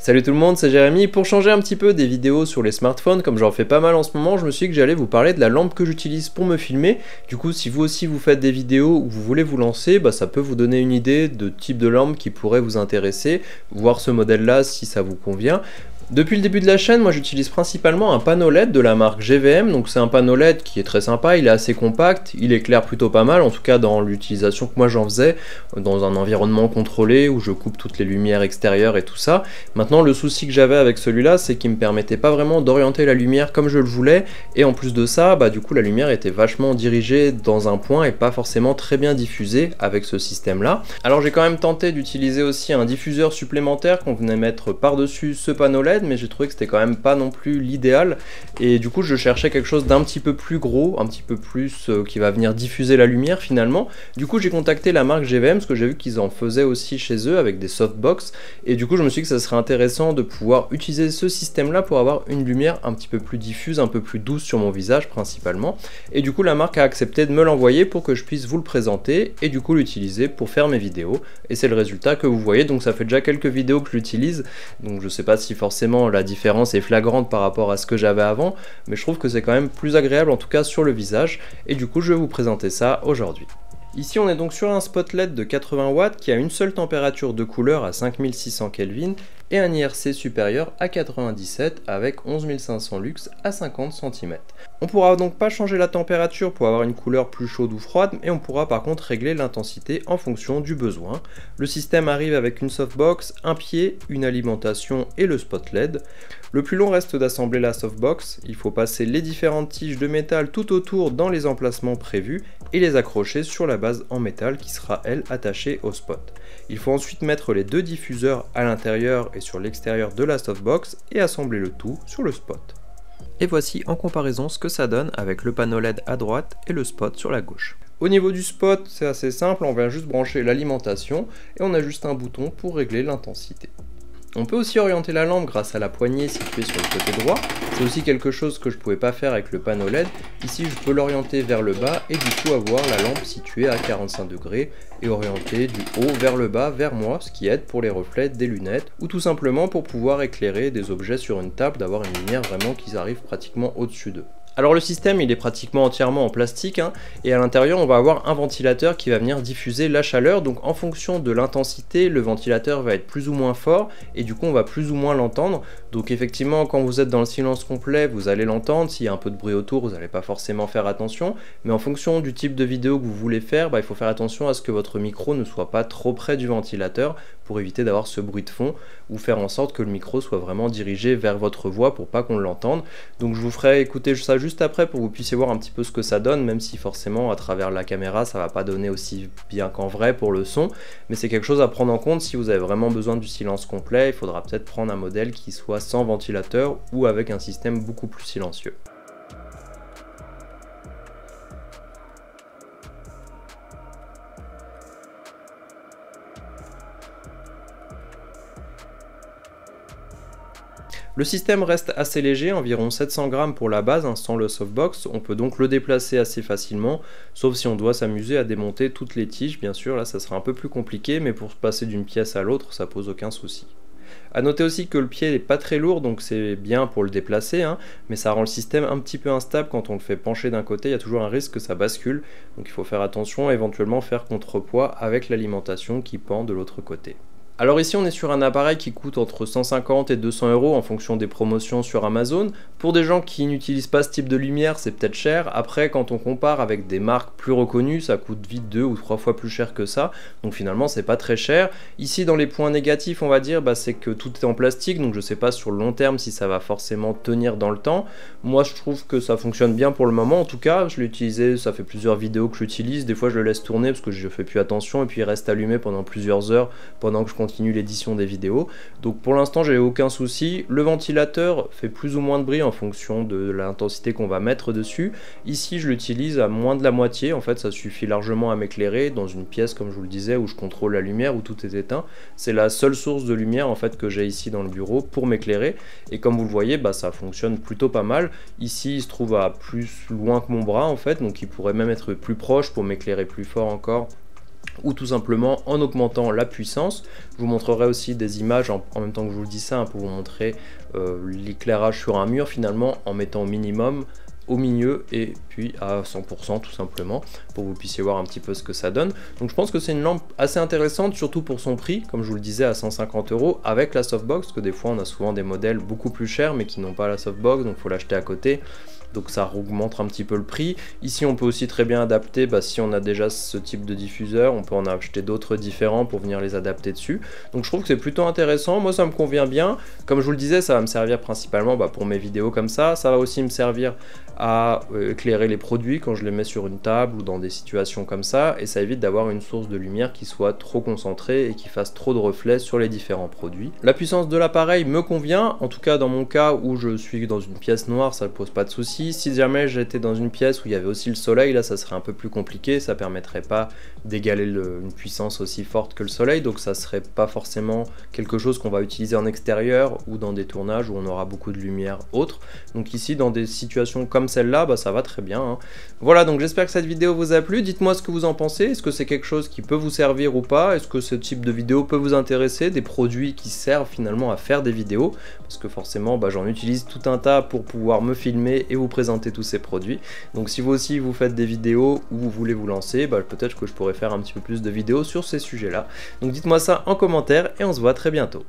Salut tout le monde, c'est Jérémy. Pour changer un petit peu des vidéos sur les smartphones, comme j'en fais pas mal en ce moment, je me suis dit que j'allais vous parler de la lampe que j'utilise pour me filmer. Du coup, si vous aussi vous faites des vidéos ou vous voulez vous lancer, ça peut vous donner une idée de type de lampe qui pourrait vous intéresser, voir ce modèle-là si ça vous convient. Depuis le début de la chaîne, moi j'utilise principalement un panneau LED de la marque GVM, donc c'est un panneau LED qui est très sympa, il est assez compact, il éclaire plutôt pas mal, en tout cas dans l'utilisation que moi j'en faisais, dans un environnement contrôlé où je coupe toutes les lumières extérieures et tout ça. Maintenant le souci que j'avais avec celui-là, c'est qu'il me permettait pas vraiment d'orienter la lumière comme je le voulais, et en plus de ça, du coup la lumière était vachement dirigée dans un point et pas forcément très bien diffusée avec ce système-là. Alors j'ai quand même tenté d'utiliser aussi un diffuseur supplémentaire qu'on venait mettre par-dessus ce panneau LED, mais j'ai trouvé que c'était quand même pas non plus l'idéal, et du coup je cherchais quelque chose d'un petit peu plus gros, un petit peu plus qui va venir diffuser la lumière finalement. Du coup j'ai contacté la marque GVM parce que j'ai vu qu'ils en faisaient aussi chez eux avec des softbox, et du coup je me suis dit que ça serait intéressant de pouvoir utiliser ce système là pour avoir une lumière un petit peu plus diffuse, un peu plus douce sur mon visage principalement, et du coup la marque a accepté de me l'envoyer pour que je puisse vous le présenter et du coup l'utiliser pour faire mes vidéos, et c'est le résultat que vous voyez. Donc ça fait déjà quelques vidéos que je l'utilise, donc je sais pas si forcément la différence est flagrante par rapport à ce que j'avais avant, mais je trouve que c'est quand même plus agréable en tout cas sur le visage, et du coup je vais vous présenter ça aujourd'hui. Ici on est donc sur un spot LED de 80 watts qui a une seule température de couleur à 5600 Kelvin et un IRC supérieur à 97 avec 11500 lux à 50 cm. On pourra donc pas changer la température pour avoir une couleur plus chaude ou froide, mais on pourra par contre régler l'intensité en fonction du besoin. Le système arrive avec une softbox, un pied, une alimentation et le spot LED. Le plus long reste d'assembler la softbox, il faut passer les différentes tiges de métal tout autour dans les emplacements prévus et les accrocher sur la base en métal qui sera elle attachée au spot. Il faut ensuite mettre les deux diffuseurs à l'intérieur et sur l'extérieur de la softbox et assembler le tout sur le spot. Et voici en comparaison ce que ça donne avec le panneau LED à droite et le spot sur la gauche. Au niveau du spot, c'est assez simple, on vient juste brancher l'alimentation et on a juste un bouton pour régler l'intensité. On peut aussi orienter la lampe grâce à la poignée située sur le côté droit. C'est aussi quelque chose que je ne pouvais pas faire avec le panneau LED. Ici je peux l'orienter vers le bas et du coup avoir la lampe située à 45 degrés et orientée du haut vers le bas vers moi, ce qui aide pour les reflets des lunettes ou tout simplement pour pouvoir éclairer des objets sur une table, d'avoir une lumière vraiment qui arrive pratiquement au-dessus d'eux. Alors le système il est pratiquement entièrement en plastique, et à l'intérieur on va avoir un ventilateur qui va venir diffuser la chaleur, donc en fonction de l'intensité le ventilateur va être plus ou moins fort et du coup on va plus ou moins l'entendre. Donc effectivement quand vous êtes dans le silence complet vous allez l'entendre, s'il y a un peu de bruit autour vous n'allez pas forcément faire attention, mais en fonction du type de vidéo que vous voulez faire, il faut faire attention à ce que votre micro ne soit pas trop près du ventilateur pour éviter d'avoir ce bruit de fond, ou faire en sorte que le micro soit vraiment dirigé vers votre voix pour pas qu'on l'entende. Donc je vous ferai écouter ça juste après pour que vous puissiez voir un petit peu ce que ça donne, même si forcément à travers la caméra ça va pas donner aussi bien qu'en vrai pour le son, mais c'est quelque chose à prendre en compte. Si vous avez vraiment besoin du silence complet, il faudra peut-être prendre un modèle qui soit sans ventilateur ou avec un système beaucoup plus silencieux. Le système reste assez léger, environ 700 grammes pour la base, sans le softbox. On peut donc le déplacer assez facilement, sauf si on doit s'amuser à démonter toutes les tiges. Bien sûr, là ça sera un peu plus compliqué, mais pour passer d'une pièce à l'autre, ça pose aucun souci. A noter aussi que le pied n'est pas très lourd, donc c'est bien pour le déplacer, mais ça rend le système un petit peu instable quand on le fait pencher d'un côté. Il y a toujours un risque que ça bascule, donc il faut faire attention, éventuellement faire contrepoids avec l'alimentation qui pend de l'autre côté. Alors ici on est sur un appareil qui coûte entre 150 et 200 € en fonction des promotions sur Amazon. Pour des gens qui n'utilisent pas ce type de lumière c'est peut-être cher. Après quand on compare avec des marques plus reconnues ça coûte vite 2 ou 3 fois plus cher que ça, donc finalement c'est pas très cher. Ici dans les points négatifs on va dire c'est que tout est en plastique, donc je sais pas sur le long terme si ça va forcément tenir dans le temps. Moi je trouve que ça fonctionne bien pour le moment, en tout cas je l'ai utilisé, ça fait plusieurs vidéos que j'utilise, des fois je le laisse tourner parce que je fais plus attention et puis il reste allumé pendant plusieurs heures pendant que je continue l'édition des vidéos. Donc pour l'instant j'ai aucun souci. Le ventilateur fait plus ou moins de bruit en fonction de l'intensité qu'on va mettre dessus. Ici je l'utilise à moins de la moitié, en fait ça suffit largement à m'éclairer dans une pièce comme je vous le disais où je contrôle la lumière, où tout est éteint. C'est la seule source de lumière en fait que j'ai ici dans le bureau pour m'éclairer, et comme vous le voyez ça fonctionne plutôt pas mal. Ici il se trouve à plus loin que mon bras en fait, donc il pourrait même être plus proche pour m'éclairer plus fort encore ou tout simplement en augmentant la puissance. Je vous montrerai aussi des images en même temps que je vous le dis ça, pour vous montrer l'éclairage sur un mur finalement, en mettant au minimum, au milieu et puis à 100% tout simplement, pour que vous puissiez voir un petit peu ce que ça donne. Donc je pense que c'est une lampe assez intéressante, surtout pour son prix, comme je vous le disais, à 150 € avec la softbox, parce que des fois on a souvent des modèles beaucoup plus chers mais qui n'ont pas la softbox, donc il faut l'acheter à côté. Donc ça augmente un petit peu le prix. Ici on peut aussi très bien adapter, si on a déjà ce type de diffuseur, on peut en acheter d'autres différents pour venir les adapter dessus. Donc je trouve que c'est plutôt intéressant, moi ça me convient bien. Comme je vous le disais, ça va me servir principalement pour mes vidéos comme ça va aussi me servir à éclairer les produits quand je les mets sur une table ou dans des situations comme ça, et ça évite d'avoir une source de lumière qui soit trop concentrée et qui fasse trop de reflets sur les différents produits. La puissance de l'appareil me convient, en tout cas dans mon cas où je suis dans une pièce noire, ça ne pose pas de soucis. Si jamais j'étais dans une pièce où il y avait aussi le soleil, là ça serait un peu plus compliqué, ça permettrait pas d'égaler une puissance aussi forte que le soleil, donc ça serait pas forcément quelque chose qu'on va utiliser en extérieur ou dans des tournages où on aura beaucoup de lumière autre. Donc ici dans des situations comme celle-là, ça va très bien, hein. Voilà, donc j'espère que cette vidéo vous a plu, dites-moi ce que vous en pensez, est-ce que c'est quelque chose qui peut vous servir ou pas, est-ce que ce type de vidéo peut vous intéresser, des produits qui servent finalement à faire des vidéos, parce que forcément j'en utilise tout un tas pour pouvoir me filmer et vous présenter tous ces produits. Donc si vous aussi vous faites des vidéos ou vous voulez vous lancer, peut-être que je pourrais faire un petit peu plus de vidéos sur ces sujets-là. Donc dites-moi ça en commentaire et on se voit très bientôt.